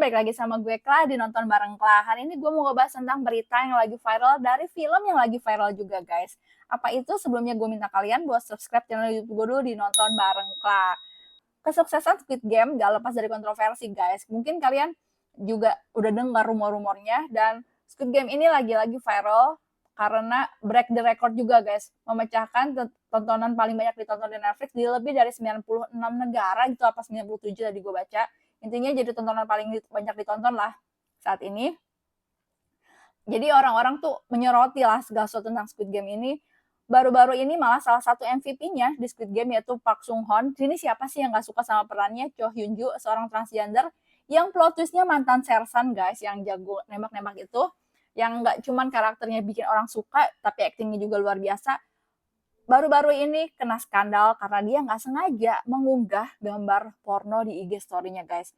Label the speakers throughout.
Speaker 1: balik lagi sama gue Kla di Nonton Bareng Kla. Hari ini gue mau ngebahas tentang berita yang lagi viral dari film yang lagi viral juga guys. Apa itu? Sebelumnya gue minta kalian buat subscribe channel YouTube gue dulu di Nonton Bareng Kla. Kesuksesan Squid Game gak lepas dari kontroversi guys. Mungkin kalian juga udah dengar rumor-rumornya, dan Squid Game ini lagi-lagi viral karena break the record juga guys. Memecahkan tontonan paling banyak ditonton di Netflix di lebih dari 96 negara gitu, apa 97 tadi gue baca. Intinya jadi tontonan paling banyak ditonton lah saat ini. Jadi orang-orang tuh menyoroti lah segala sesuatu tentang Squid Game ini. Baru-baru ini malah salah satu MVP-nya di Squid Game yaitu Park Sung Hoon. Ini siapa sih yang gak suka sama perannya? Cho Hyun Joo, seorang transgender yang plot twist-nya mantan sersan guys, yang jago nembak-nembak itu. Yang gak cuman karakternya bikin orang suka, tapi actingnya juga luar biasa. Baru-baru ini kena skandal karena dia nggak sengaja mengunggah gambar porno di IG story-nya guys.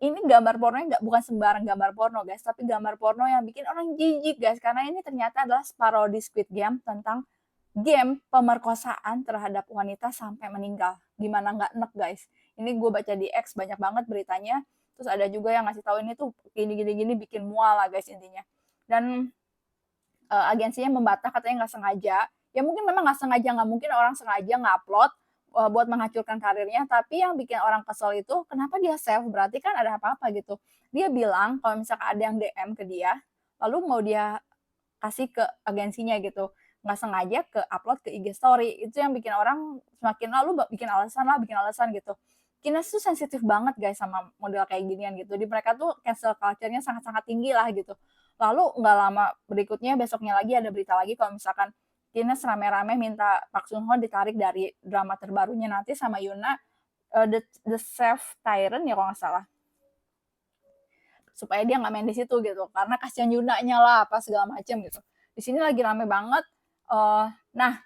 Speaker 1: Ini gambar pornonya bukan sembarang gambar porno guys, tapi gambar porno yang bikin orang jijik guys, karena ini ternyata adalah parodi Squid Game tentang game pemerkosaan terhadap wanita sampai meninggal. Gimana nggak enek guys? Ini gue baca di X banyak banget beritanya. Terus ada juga yang ngasih tahu ini tuh gini-gini bikin mual lah guys intinya. Dan agensinya membantah katanya nggak sengaja. Ya mungkin memang nggak sengaja, nggak mungkin orang sengaja nge-upload buat menghancurkan karirnya, tapi yang bikin orang kesel itu kenapa dia save, berarti kan ada apa-apa gitu. Dia bilang kalau misalkan ada yang DM ke dia, lalu mau dia kasih ke agensinya gitu, nggak sengaja ke upload ke IG story, itu yang bikin orang semakin lalu bikin alasan gitu. Kines tuh sensitif banget guys sama model kayak ginian gitu. Di mereka tuh cancel culture-nya sangat-sangat tinggi lah gitu. Lalu nggak lama berikutnya, besoknya lagi ada berita lagi kalau misalkan Kines rame-rame minta Park Sung Hoon ditarik dari drama terbarunya nanti sama Yuna, The Chef Tyrant ya kalau nggak salah, supaya dia nggak main di situ gitu, karena kasihan Yunanya lah apa segala macam gitu. Di sini lagi rame banget. Nah,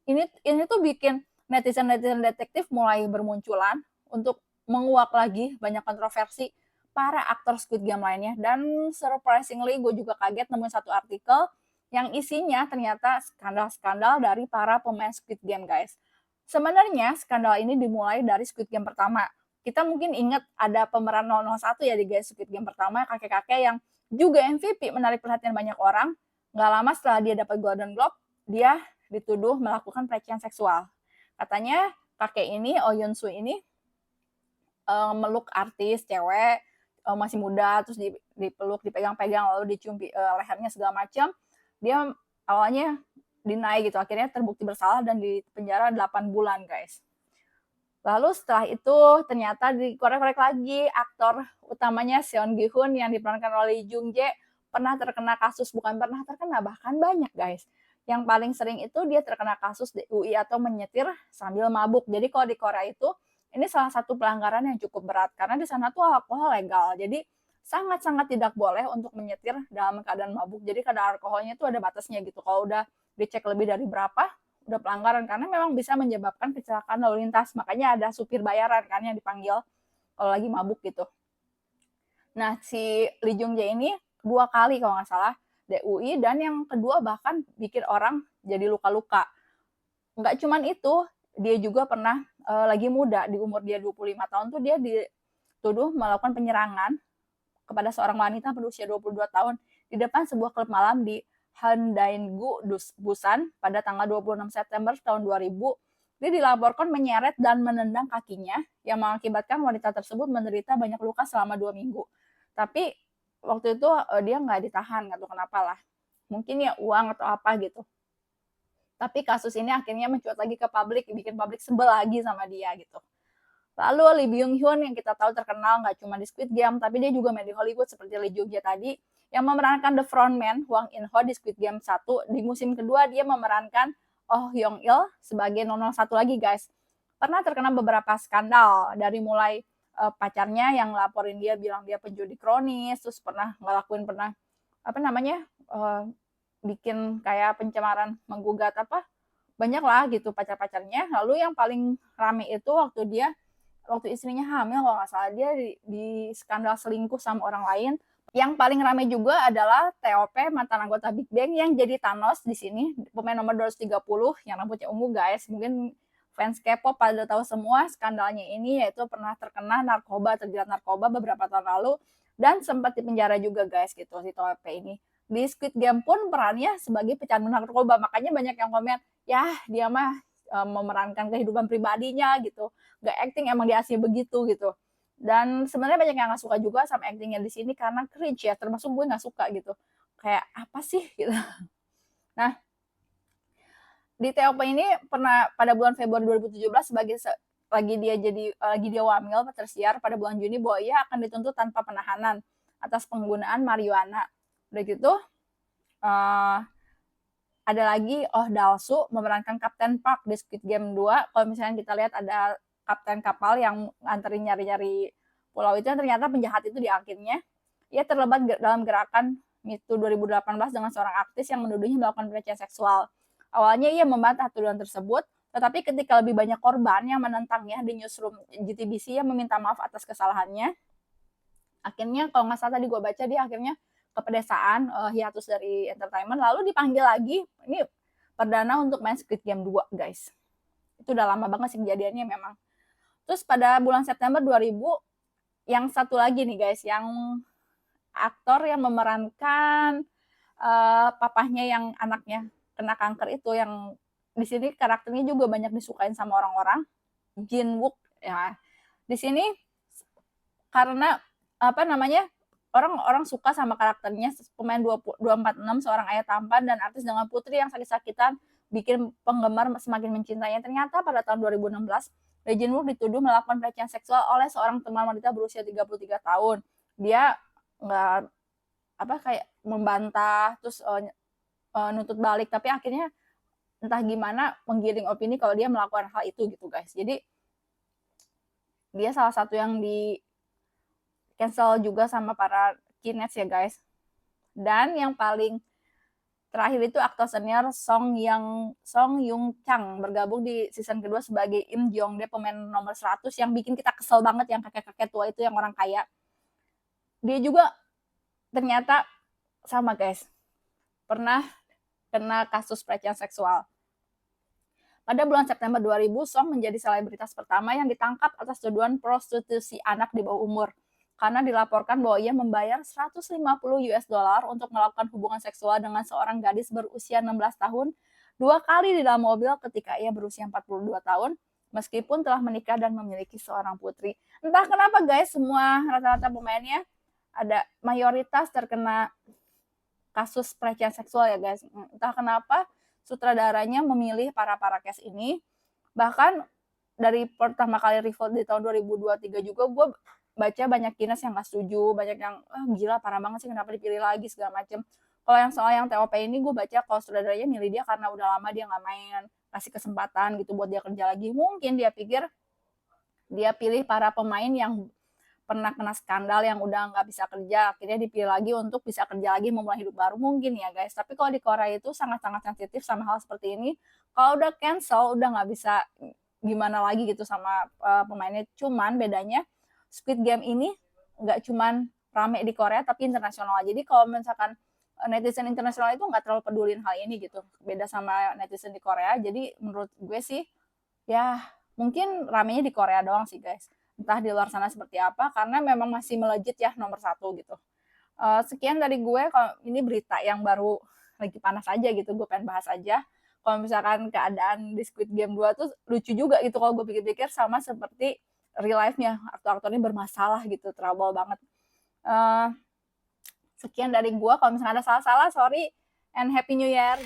Speaker 1: ini tuh bikin netizen detektif mulai bermunculan untuk menguak lagi banyak kontroversi para aktor Squid Game lainnya. Dan surprisingly gue juga kaget nemuin satu artikel yang isinya ternyata skandal-skandal dari para pemain Squid Game guys. Sebenarnya skandal ini dimulai dari Squid Game pertama. Kita mungkin ingat ada pemeran 001 ya di guys, Squid Game pertama, kakek-kakek yang juga MVP, menarik perhatian banyak orang. Nggak lama setelah dia dapat Golden Globe, dia dituduh melakukan pelecehan seksual. Katanya kakek ini, Oh Yun Soo ini, meluk artis cewek masih muda, terus dipeluk, dipegang-pegang, lalu dicium lehernya segala macam. Dia awalnya deny gitu, akhirnya terbukti bersalah dan dipenjara 8 bulan guys. Lalu setelah itu ternyata dikorek-korek lagi, aktor utamanya Seon Gi Hun yang diperankan oleh Lee Jung Jae pernah terkena kasus, bukan pernah terkena, bahkan banyak guys. Yang paling sering itu dia terkena kasus DUI atau menyetir sambil mabuk. Jadi kalau di Korea itu ini salah satu pelanggaran yang cukup berat karena di sana tuh alkohol legal. Jadi sangat-sangat tidak boleh untuk menyetir dalam keadaan mabuk. Jadi kadar alkoholnya itu ada batasnya gitu. Kalau udah dicek lebih dari berapa, udah pelanggaran, karena memang bisa menyebabkan kecelakaan lalu lintas. Makanya ada supir bayaran kan yang dipanggil kalau lagi mabuk gitu. Nah, si Lee Jung Jae ini 2 kali kalau nggak salah DUI, dan yang kedua bahkan bikin orang jadi luka-luka. Nggak cuman itu, dia juga pernah lagi muda, di umur dia 25 tahun tuh dia dituduh melakukan penyerangan kepada seorang wanita berusia 22 tahun di depan sebuah klub malam di Handaegu, Busan pada tanggal 26 September tahun 2000. Dia dilaporkan menyeret dan menendang kakinya yang mengakibatkan wanita tersebut menderita banyak luka selama 2 minggu. Tapi waktu itu dia nggak ditahan, nggak tahu kenapa lah. Mungkin ya uang atau apa gitu. Tapi kasus ini akhirnya mencuat lagi ke publik, bikin publik sebel lagi sama dia gitu. Lalu Lee Byung Hun yang kita tahu terkenal nggak cuma di Squid Game, tapi dia juga main di Hollywood seperti Lee Jung Jae tadi, yang memerankan The Frontman Hwang In Ho di Squid Game 1. Di musim kedua dia memerankan Oh Hyung Il sebagai 001 lagi guys. Pernah terkena beberapa skandal, dari mulai pacarnya yang laporin dia bilang dia penjudi kronis, terus pernah bikin kayak pencemaran, menggugat banyak lah gitu pacar-pacarnya. Lalu yang paling rame itu waktu istrinya hamil kalau nggak salah, dia di skandal selingkuh sama orang lain. Yang paling ramai juga adalah TOP, mantan anggota Big Bang yang jadi Thanos di sini, pemain nomor 230 yang rambutnya ungu guys. Mungkin fans K-pop pada tahu semua skandalnya ini, yaitu pernah terkena narkoba, terjerat narkoba beberapa tahun lalu, dan sempat dipenjara juga guys gitu si TOP ini. Di Squid Game pun perannya sebagai pecandu narkoba, makanya banyak yang komen, ya dia mah memerankan kehidupan pribadinya gitu, gak acting, emang dia asli begitu gitu. Dan sebenarnya banyak yang gak suka juga sama actingnya di sini karena cringe ya, termasuk gue gak suka gitu, kayak apa sih gitu. Nah, di TOP ini pernah pada bulan Februari 2017 lagi dia wamil tersiar pada bulan Juni bahwa ia akan dituntut tanpa penahanan atas penggunaan marijuana. Udah gitu ada lagi Oh Dalsu memerankan Kapten Park di Squid Game 2. Kalau misalnya kita lihat ada kapten kapal yang nganterin nyari-nyari pulau itu, ternyata penjahat itu di akhirnya ia terlibat dalam gerakan Me Too 2018 dengan seorang artis yang menuduhnya melakukan pelecehan seksual. Awalnya ia membantah tuduhan tersebut, tetapi ketika lebih banyak korban yang menentangnya di newsroom GTBC, ia meminta maaf atas kesalahannya. Akhirnya kalau nggak salah tadi gue baca, dia akhirnya ke pedesaan, hiatus dari entertainment, lalu dipanggil lagi, ini perdana untuk main Squid Game 2 guys. Itu udah lama banget sih kejadiannya memang. Terus pada bulan September 2000, yang satu lagi nih guys, yang aktor yang memerankan papahnya yang anaknya kena kanker itu, yang di sini karakternya juga banyak disukain sama orang-orang, Jin Wook ya. Di sini karena apa namanya, orang-orang suka sama karakternya, pemain 246, seorang ayah tampan dan artis dengan putri yang sakit-sakitan, bikin penggemar semakin mencintainya. Ternyata pada tahun 2016, Lee Jin Wook dituduh melakukan pelecehan seksual oleh seorang teman wanita berusia 33 tahun. Dia nggak apa kayak membantah, terus nuntut balik, tapi akhirnya entah gimana menggiring opini kalau dia melakukan hal itu gitu guys. Jadi dia salah satu yang di cancel juga sama para kinets ya guys. Dan yang paling terakhir itu aktor senior Song Yung Chang bergabung di season kedua sebagai Im Jong Dae, pemain nomor 100 yang bikin kita kesel banget, yang kakek-kakek tua itu yang orang kaya. Dia juga ternyata sama guys, pernah kena kasus pelecehan seksual. Pada bulan September 2000, Song menjadi selebritas pertama yang ditangkap atas tuduhan prostitusi anak di bawah umur, karena dilaporkan bahwa ia membayar 150 US dollar untuk melakukan hubungan seksual dengan seorang gadis berusia 16 tahun 2 kali di dalam mobil ketika ia berusia 42 tahun, meskipun telah menikah dan memiliki seorang putri. Entah kenapa guys, semua rata-rata pemainnya ada mayoritas terkena kasus pelecehan seksual ya guys. Entah kenapa sutradaranya memilih para case ini. Bahkan dari pertama kali Revolt di tahun 2023 juga gue baca banyak kinas yang gak setuju, banyak yang gila parah banget sih kenapa dipilih lagi segala macem. Kalau yang soal yang TOP ini gue baca kalau sutradaranya milih dia karena udah lama dia gak main, kasih kesempatan gitu buat dia kerja lagi. Mungkin dia pikir dia pilih para pemain yang pernah kena skandal yang udah nggak bisa kerja, akhirnya dipilih lagi untuk bisa kerja lagi, memulai hidup baru mungkin ya guys. Tapi kalau di Korea itu sangat-sangat sensitif sama hal seperti ini. Kalau udah cancel udah nggak bisa gimana lagi gitu sama pemainnya. Cuman bedanya Squid Game ini nggak cuman rame di Korea tapi internasional. Jadi kalau misalkan netizen internasional itu nggak terlalu pedulin hal ini gitu, beda sama netizen di Korea. Jadi menurut gue sih ya mungkin ramenya di Korea doang sih guys, entah di luar sana seperti apa, karena memang masih melejit ya nomor 1 gitu. Sekian dari gue, kalau ini berita yang baru lagi panas aja gitu, gue pengen bahas aja. Kalau misalkan keadaan di Squid Game 2 tuh lucu juga gitu kalau gue pikir-pikir, sama seperti real life-nya, aktor-aktornya bermasalah gitu, trouble banget. Sekian dari gue, kalau misalkan ada salah-salah, sorry, and happy new year.